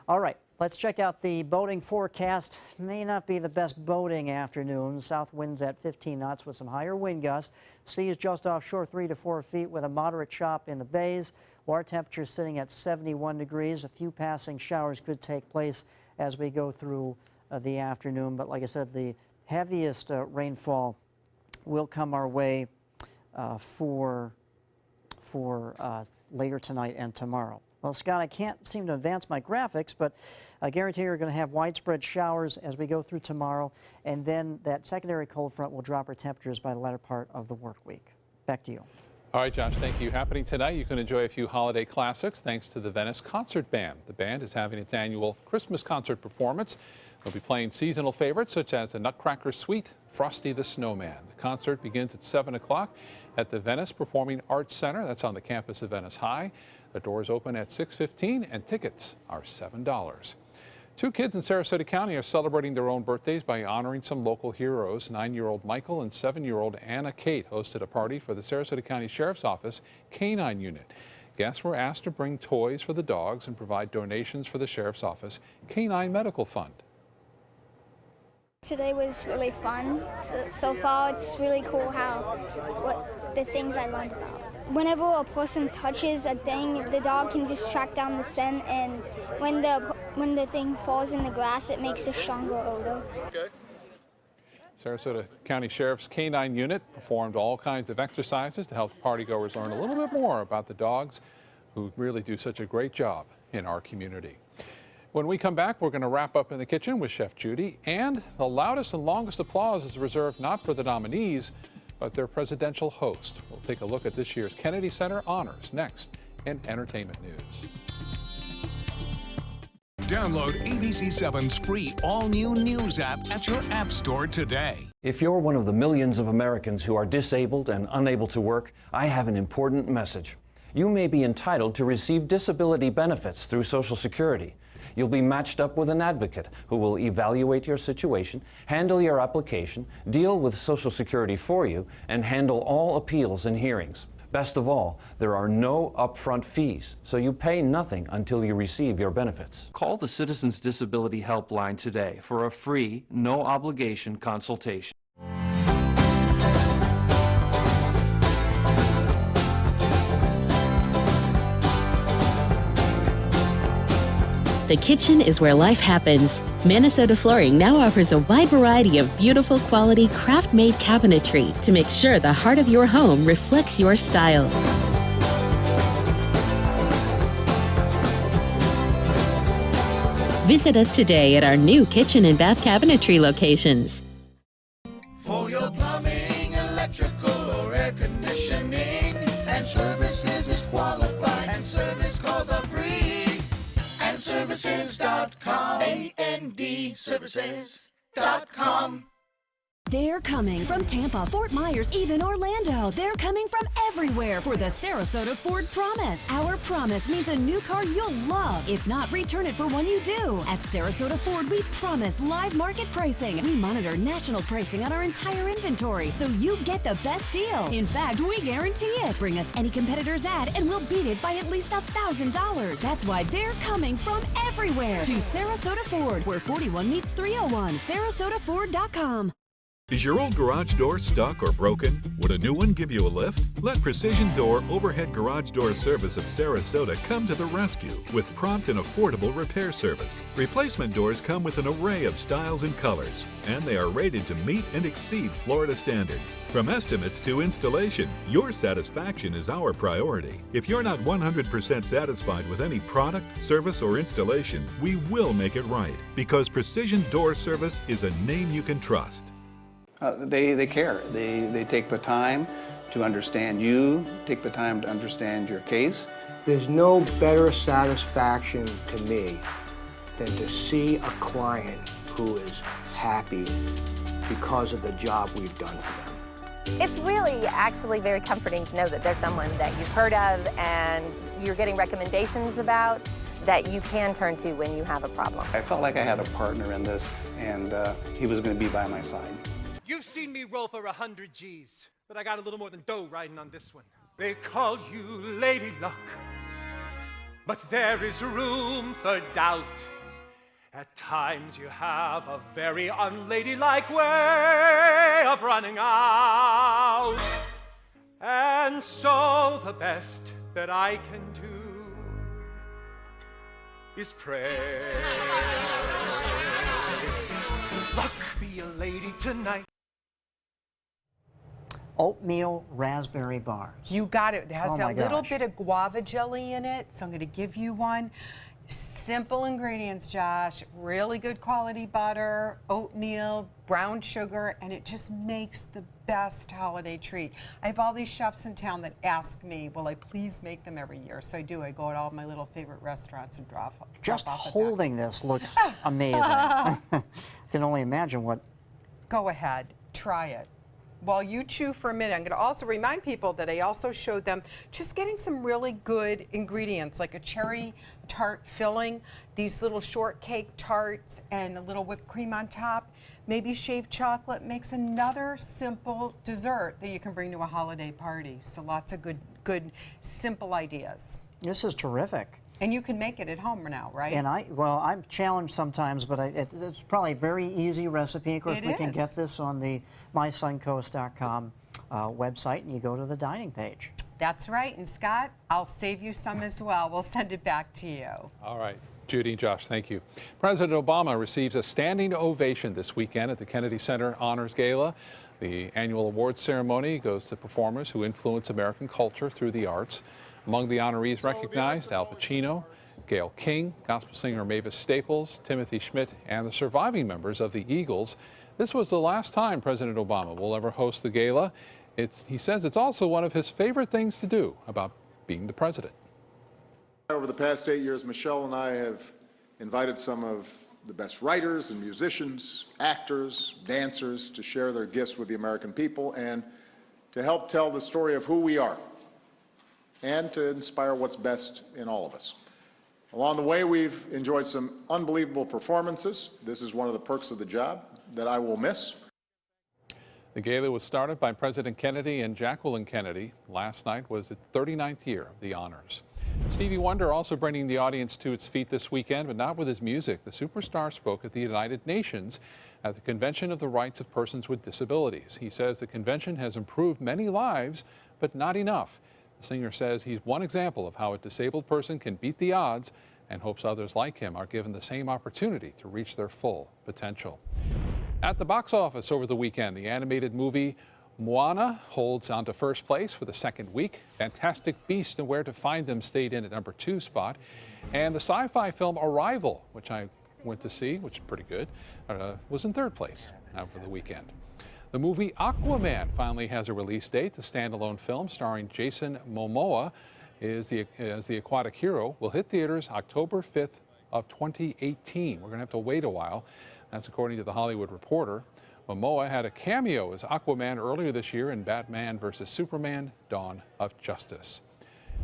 All right, let's check out the boating forecast. May not be the best boating afternoon. South winds at 15 knots with some higher wind gusts. Seas just offshore 3 to 4 feet with a moderate chop in the bays. Water temperature sitting at 71 degrees. A few passing showers could take place as we go through the afternoon. But like I said, the heaviest rainfall will come our way for later tonight and tomorrow. Well, Scott, I can't seem to advance my graphics, but I guarantee you're going to have widespread showers as we go through tomorrow, and then that secondary cold front will drop our temperatures by the latter part of the work week. Back to you. All right, Josh, thank you. Happening tonight, you can enjoy a few holiday classics thanks to the Venice Concert Band. The band is having its annual Christmas concert performance. They'll be playing seasonal favorites such as the Nutcracker Suite, Frosty the Snowman. The concert begins at 7 o'clock at the Venice Performing Arts Center. That's on the campus of Venice High. The doors open at 6:15 and tickets are $7. 2 kids in Sarasota County are celebrating their own birthdays by honoring some local heroes. 9-year-old Michael and 7-year-old Anna Kate hosted a party for the Sarasota County Sheriff's Office Canine Unit. Guests were asked to bring toys for the dogs and provide donations for the Sheriff's Office Canine Medical Fund. Today was really fun. So far, it's really cool what the things I learned about. Whenever a person touches a thing, the dog can just track down the scent, and when the thing falls in the grass, it makes a stronger odor. Okay. Sarasota County Sheriff's Canine Unit performed all kinds of exercises to help partygoers learn a little bit more about the dogs who really do such a great job in our community. When we come back, we're going to wrap up in the kitchen with Chef Judy, and the loudest and longest applause is reserved not for the nominees, but their presidential host. We'll take a look at this year's Kennedy Center honors next in Entertainment News. Download ABC7's free all-new news app at your app store today. If you're one of the millions of Americans who are disabled and unable to work, I have an important message. You may be entitled to receive disability benefits through Social Security. You'll be matched up with an advocate who will evaluate your situation, handle your application, deal with Social Security for you, and handle all appeals and hearings. Best of all, there are no upfront fees, so you pay nothing until you receive your benefits. Call the Citizens Disability Helpline today for a free, no-obligation consultation. The kitchen is where life happens. Minnesota Flooring now offers a wide variety of beautiful quality craft-made cabinetry to make sure the heart of your home reflects your style. Visit us today at our new kitchen and bath cabinetry locations. For your plumbing, electrical, or air conditioning, and services is qualified, and service calls are free. And services.com. AND services.com. They're coming from Tampa, Fort Myers, even Orlando. They're coming from everywhere for the Sarasota Ford Promise. Our promise means a new car you'll love. If not, return it for one you do. At Sarasota Ford, we promise live market pricing. We monitor national pricing on our entire inventory, so you get the best deal. In fact, we guarantee it. Bring us any competitor's ad, and we'll beat it by at least $1,000. That's why they're coming from everywhere to Sarasota Ford, where 41 meets 301. SarasotaFord.com. Is your old garage door stuck or broken? Would a new one give you a lift? Let Precision Door Overhead Garage Door Service of Sarasota come to the rescue with prompt and affordable repair service. Replacement doors come with an array of styles and colors, and they are rated to meet and exceed Florida standards. From estimates to installation, your satisfaction is our priority. If you're not 100% satisfied with any product, service, or installation, we will make it right, because Precision Door Service is a name you can trust. They care. They take the time to understand you, take the time to understand your case. There's no better satisfaction to me than to see a client who is happy because of the job we've done for them. It's really actually very comforting to know that there's someone that you've heard of and you're getting recommendations about that you can turn to when you have a problem. I felt like I had a partner in this, and he was going to be by my side. You've seen me roll for 100 G's, but I got a little more than dough riding on this one. They call you Lady Luck, but there is room for doubt. At times you have a very unladylike way of running out. And so the best that I can do is pray. Luck, be a lady tonight. Oatmeal raspberry bars. You got it. It has Oh my a little gosh. bit of guava jelly in it, so I'm going to give you one. Simple ingredients, Josh. Really good quality butter, oatmeal, brown sugar, and it just makes the best holiday treat. I have all these chefs in town that ask me, will I please make them every year? So I do. I go to all my little favorite restaurants and drop Just off a holding this looks amazing. I can only imagine what. Go ahead, try it. While you chew for a minute, I'm going to also remind people that I also showed them just getting some really good ingredients, like a cherry tart filling, these little shortcake tarts, and a little whipped cream on top. Maybe shaved chocolate makes another simple dessert that you can bring to a holiday party. So lots of good, simple ideas. This is terrific. And you can make it at home now, right? And I'm challenged sometimes, but it's probably a very easy recipe. Of course, we can get this on the mysuncoast.com website, and you go to the dining page. That's right. And Scott, I'll save you some as well. We'll send it back to you. All right. Judy and Josh, thank you. President Obama receives a standing ovation this weekend at the Kennedy Center Honors Gala. The annual awards ceremony goes to performers who influence American culture through the arts. Among the honorees recognized, Al Pacino, Gayle King, gospel singer Mavis Staples, Timothy Schmidt, and the surviving members of the Eagles. This was the last time President Obama will ever host the gala. He says it's also one of his favorite things to do about being the president. Over the past 8 years, Michelle and I have invited some of the best writers and musicians, actors, dancers to share their gifts with the American people and to help tell the story of who we are and to inspire what's best in all of us. Along the way, we've enjoyed some unbelievable performances. This is one of the perks of the job that I will miss. The gala was started by President Kennedy and Jacqueline Kennedy. Last night was the 39th year of the honors. Stevie Wonder also bringing the audience to its feet this weekend, but not with his music. The superstar spoke at the United Nations at the Convention of the Rights of Persons with Disabilities. He says the convention has improved many lives, but not enough. The singer says he's one example of how a disabled person can beat the odds and hopes others like him are given the same opportunity to reach their full potential. At the box office over the weekend, the animated movie Moana holds on to first place for the second week. Fantastic Beasts and Where to Find Them stayed in at #2 spot. And the sci-fi film Arrival, which I went to see, which is pretty good, was in third place over the weekend. The movie Aquaman finally has a release date. The standalone film starring Jason Momoa as the aquatic hero will hit theaters October 5th of 2018. We're going to have to wait a while. That's according to The Hollywood Reporter. Momoa had a cameo as Aquaman earlier this year in Batman vs. Superman: Dawn of Justice.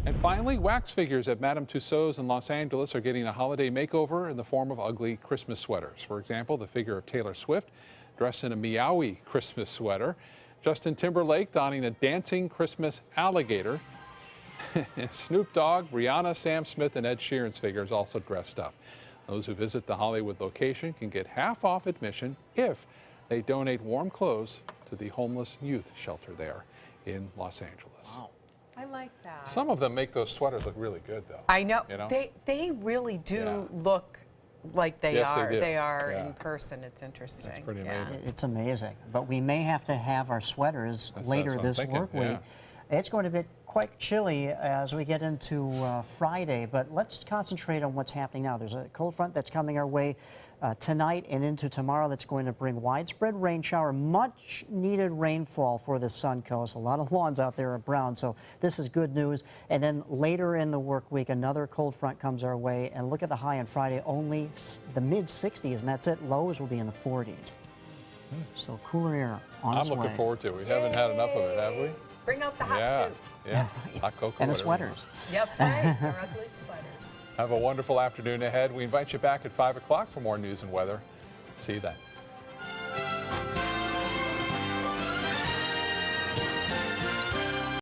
And finally, wax figures at Madame Tussauds in Los Angeles are getting a holiday makeover in the form of ugly Christmas sweaters. For example, the figure of Taylor Swift dressed in a Meowie Christmas sweater, Justin Timberlake donning a dancing Christmas alligator, Snoop Dogg, Rihanna, Sam Smith, and Ed Sheeran's figures also dressed up. Those who visit the Hollywood location can get half off admission if they donate warm clothes to the homeless youth shelter there in Los Angeles. Wow. I like that. Some of them make those sweaters look really good, though. I know. You know? They really do Yeah. look like they Yes, are. they do. They are Yeah. in person. It's interesting. That's pretty amazing. It's amazing. But we may have to have our sweaters later what I'm this thinking, work week. yeah. It's going to be quite chilly as we get into Friday, but let's concentrate on what's happening now. There's a cold front that's coming our way tonight and into tomorrow that's going to bring widespread rain shower, much needed rainfall for the Suncoast. A lot of lawns out there are brown, so this is good news. And then later in the work week, another cold front comes our way, and look at the high on Friday, only the mid-60s, and that's it. Lows will be in the 40s. So cooler air on its I'm looking way. forward to it. We haven't had enough of it, have we? Bring out the hot Yeah, soup. yeah. Hot cocoa. And the whatever you sweaters. Yep, that's right. They're ugly sweaters. Have a wonderful afternoon ahead. We invite you back at 5 o'clock for more news and weather. See you then.